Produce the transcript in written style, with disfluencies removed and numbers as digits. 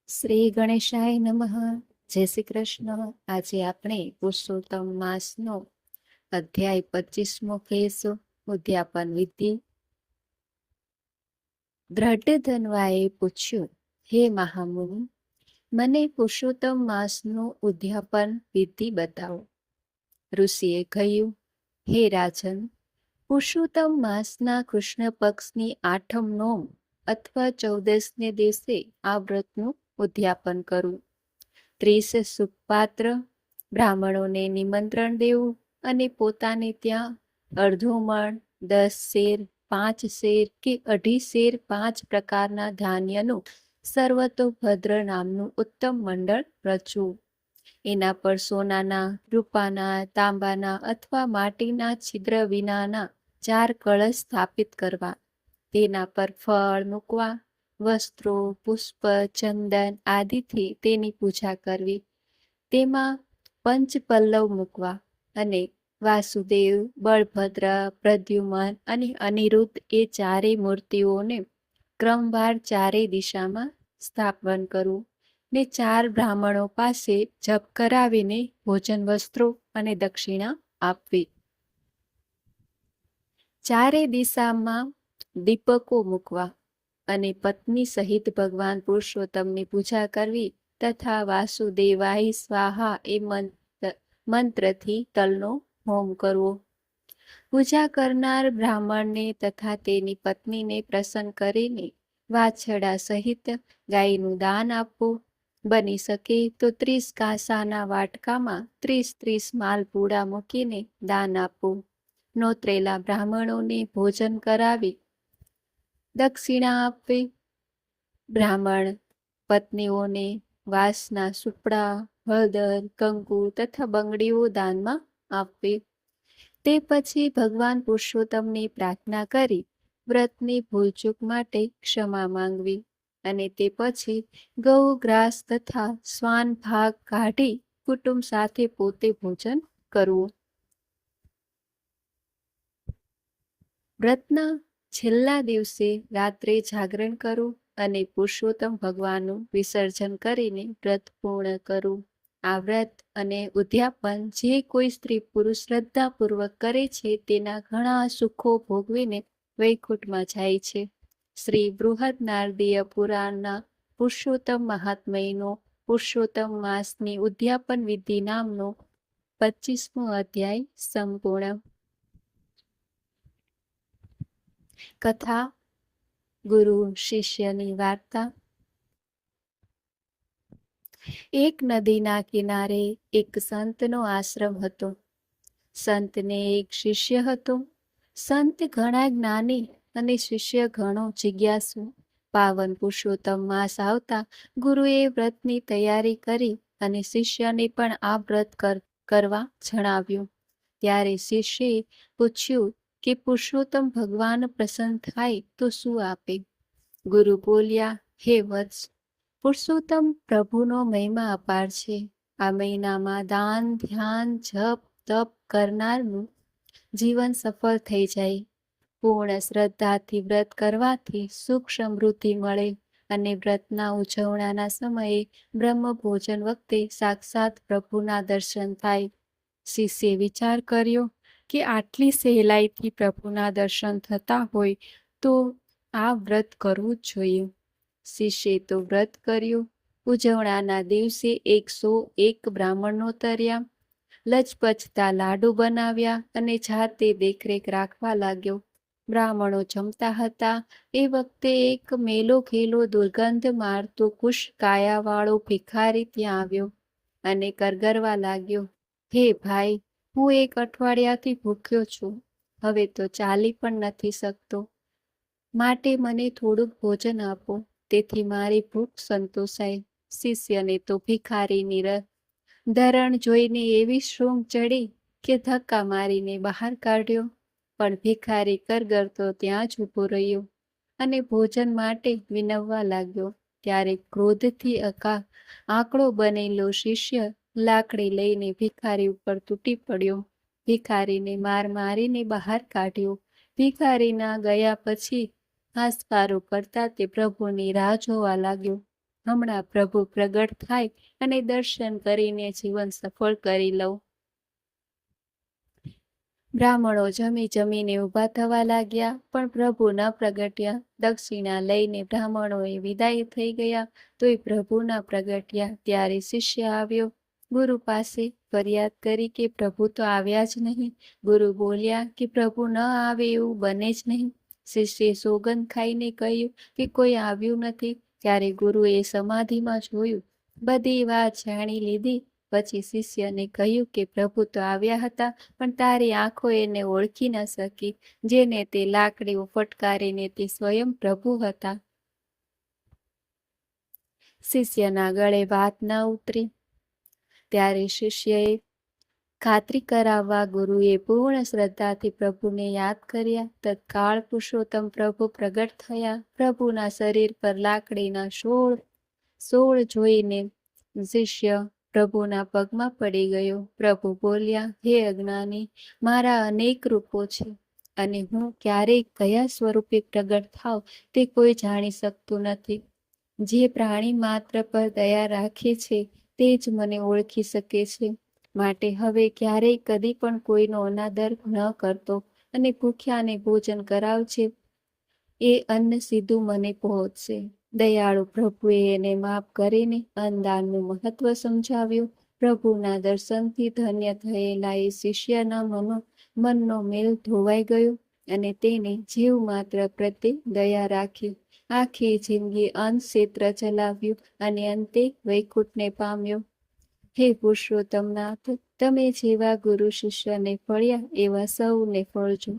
શ્રી ગણેશાય નમઃ. જય શ્રી કૃષ્ણ. આજે આપણે પુરુષોત્તમ માસનો અધ્યાય 25મો કહીશું. ઉદ્યાપન વિધિ. દ્રઢધન્વાએ પૂછ્યું, હે મહામુનિ, મને પુરુષોત્તમ માસનું ઉદ્યાપન વિધિ બતાવો. ઋષિએ કહ્યું, હે રાજન, પુરુષોત્તમ માસના કૃષ્ણ પક્ષની 8મ નોમ અથવા 14ને દિવસે આ વ્રતનું ઉદ્યાપન કરવું. 30 સુપાત્ર બ્રાહ્મણોને નિમંત્રણ દેવું અને પોતાને ત્યાં અડધો મણ, 10 શેર, 5 શેર કે 2.5 શેર 5 પ્રકારના ધાન્યનું સર્વતોભદ્ર નામનું ઉત્તમ મંડળ રચવું. એના પર સોનાના, રૂપાના, તાંબાના અથવા માટીના છિદ્ર વિનાના 4 કળશ સ્થાપિત કરવા. તેના પર ફળ મૂકવા. વસ્ત્રો, પુષ્પ, ચંદન આદિથી તેની પૂજા કરવી. તેમાં પંચપલ્લવ મૂકવા અને વાસુદેવ, બળભદ્ર, પ્રદ્યુમન અને અનિરુદ્ધ એ 4 મૂર્તિઓને ક્રમવાર 4 દિશામાં સ્થાપન કરવું ને 4 બ્રાહ્મણો પાસે જપ કરાવીને ભોજન, વસ્ત્રો અને દક્ષિણા આપવી. 4 દિશામાં દીપકો મૂકવા અને પત્ની સહિત ભગવાન પુરુષોત્તમની પૂજા કરવી તથા વાસુદેવાય સ્વાહા એ મંત્રથી તલનો હોમ કરવો. પૂજા કરનાર બ્રાહ્મણને તથા તેની પત્નીને પ્રસન્ન કરીને વાછરડા સહિત ગાયનું દાન આપવું. બની શકે તો 30 કાંસાના વાટકામાં 30 માલપુડા મૂકીને દાન આપવું. નોતરેલા બ્રાહ્મણોને ભોજન કરાવી દક્ષિણા આપવી. બ્રાહ્મણ પત્નીઓને વાંસના સુપડા, હળદર, કંકુ તથા બંગડીઓ દાનમાં આપવી. તે પછી ભગવાન પુરુષોત્તમની પ્રાર્થના કરી વ્રતની ભૂલચૂક માટે ક્ષમા માંગવી અને તે પછી ગૌ, ગ્રાસ તથા શ્વાન ભાગ કાઢી કુટુંબ સાથે પોતે ભોજન કરવું. વ્રતના છેલ્લા દિવસે રાત્રે જાગરણ કરવું અને પુરુષોત્તમ ભગવાનનું વિસર્જન કરીને વ્રત પૂર્ણ કરવું. આ વ્રત અને ઉદ્યાપન જે કોઈ સ્ત્રી પુરુષ શ્રદ્ધાપૂર્વક કરે છે તેના ઘણા સુખો ભોગવીને વૈકુંઠમાં જાય છે. શ્રી બૃહદ નારદીય પુરાણના પુરુષોત્તમ મહાત્મ્યનો પુરુષોત્તમ માસની ઉદ્યાપન વિધિ નામનો 25મો અધ્યાય સંપૂર્ણ. કથા. ગુરુ શિષ્યની વાર્તા. એક નદીના કિનારે એક સંતનો આશ્રમ હતો. સંતને એક શિષ્ય હતો. સંત ઘણા જ્ઞાની અને શિષ્ય ઘણો જિજ્ઞાસુ. પાવન પુરુષોત્તમ માસ આવતા ગુરુએ વ્રતની તૈયારી કરી અને શિષ્યને પણ આ વ્રત કરવા જણાવ્યું. ત્યારે શિષ્યએ પૂછ્યું કે પુરુષોત્તમ ભગવાન પ્રસન્ન થાય તો શું આપે? ગુરુ બોલ્યા, હે વત્સ, પુરુષોત્તમ પ્રભુનો મહિમા અપાર છે. આ મહિનામાં દાન, ધ્યાન, જપ, તપ કરનારનું જીવન સફળ થઈ જાય. પૂર્ણ શ્રદ્ધાથી વ્રત કરવાથી સુખ સમૃદ્ધિ મળે અને વ્રતના ઉજવણાના સમયે બ્રહ્મ ભોજન વખતે સાક્ષાત પ્રભુના દર્શન થાય. શિષ્યે વિચાર કર્યો કે આટલી સહેલાઈથી પ્રભુના દર્શન થતા હોય તો આ વ્રત કરવું જ જોઈએ. શિષ્યે તો વ્રત કર્યું. ઉજવણાના દિવસે 101 બ્રાહ્મણો તર્યા, લચપચતા લાડુ બનાવ્યા અને જાતે દેખરેખ રાખવા લાગ્યો. બ્રાહ્મણો જમતા હતા એ વખતે એક મેલો ખેલો દુર્ગંધ મારતો કુશ કાયાવાળો ભિખારી ત્યાં આવ્યો અને કરગરવા લાગ્યો, હે ભાઈ, હું 1 અઠવાડિયાથી ભૂખ્યો છું. હવે તો ચાલી પણ નથી શકતો. માટે મને થોડુંક ભોજન આપો, તેથી મારી ભૂખ સંતોષાય. શિષ્યને તો ભિખારીની ધરણ જોઈને એવી શૃંગ ચડી કે ધક્કા મારીને બહાર કાઢ્યો. પણ ભિખારી કરગરતો ત્યાં જ ઊભો રહ્યો અને ભોજન માટે વિનવવા લાગ્યો. ત્યારે ક્રોધથી આકળો બનેલો શિષ્ય લાકડી લઈને ભિખારી ઉપર તૂટી પડ્યો. ભિખારીને માર મારીને બહાર કાઢ્યો. ભિખારીના ગયા પછી હાશકારો કરતા તે પ્રભુની રાહ જોવા લાગ્યો હમણાં પ્રભુ પ્રગટ થાય અને દર્શન કરીને જીવન સફળ કરી લઉં. બ્રાહ્મણો જમી જમીને ઊભા થવા લાગ્યા, પણ પ્રભુ ન પ્રગટ્યા. દક્ષિણા લઈને બ્રાહ્મણોએ વિદાય થઈ ગયા, તોય પ્રભુ ન પ્રગટ્યા. ત્યારે શિષ્ય આવ્યો, ગુરુ પાસે ફરિયાદ કરી કે પ્રભુ તો આવ્યા જ નહીં. ગુરુ બોલ્યા કે પ્રભુ ન આવે એવું બને જ નહીં. શિષ્યે સોગંદ ખાઈને કહ્યું કે કોઈ આવ્યું નથી. ત્યારે ગુરુએ સમાધિમાં જોયું, બધી વાત જાણી લીધી. પછી શિષ્યને કહ્યું કે પ્રભુ તો આવ્યા હતા, પણ તારી આંખો એને ઓળખી ન શકી. જેને તે લાકડીઓ ફટકારીને તે સ્વયં પ્રભુ હતા. શિષ્યના ગળે વાત ન ઉતરી. ત્યારે શિષ્યએ ખાતરી કરાવવા ગુરુએ પૂર્ણ શ્રદ્ધાથી પ્રભુને યાદ કર્યા. તત્કાળ પુરુષોત્તમ પ્રભુ પ્રગટ થયા. પ્રભુના શરીર પર લાકડીના 16 જોઈને શિષ્ય પ્રભુના પગમાં પડી ગયો. પ્રભુ બોલ્યા, હે અજ્ઞાની, મારા અનેક રૂપો છે અને હું ક્યારેય કયા સ્વરૂપે પ્રગટ થાવ તે કોઈ જાણી શકતું નથી. જે પ્રાણી માત્ર પર દયા રાખે છે તે જ મને ઓળખી શકે છે. માટે હવે ક્યારેય કદી પણ કોઈનો અનાદર ન કરતો અને ભૂખ્યાને ભોજન કરાવજે. એ અન્ન સીધું મને પહોંચશે. દયાળુ પ્રભુએ એને માફ કરીને અન્નદાનનું મહત્વ સમજાવ્યું. પ્રભુના દર્શનથી ધન્ય થયેલા એ શિષ્યના મનનો મેલ ધોવાઈ ગયો અને તેને જીવ માત્ર પ્રત્યે દયા રાખી. આખી જિંદગી અન્ન ક્ષેત્ર ચલાવ્યું અને અંતે વૈકુંઠને પામ્યો. હે પુરુષોત્તમનાથ, તમે જેવા ગુરુ શિષ્યને ફળ્યા એવા સૌને ફળજો.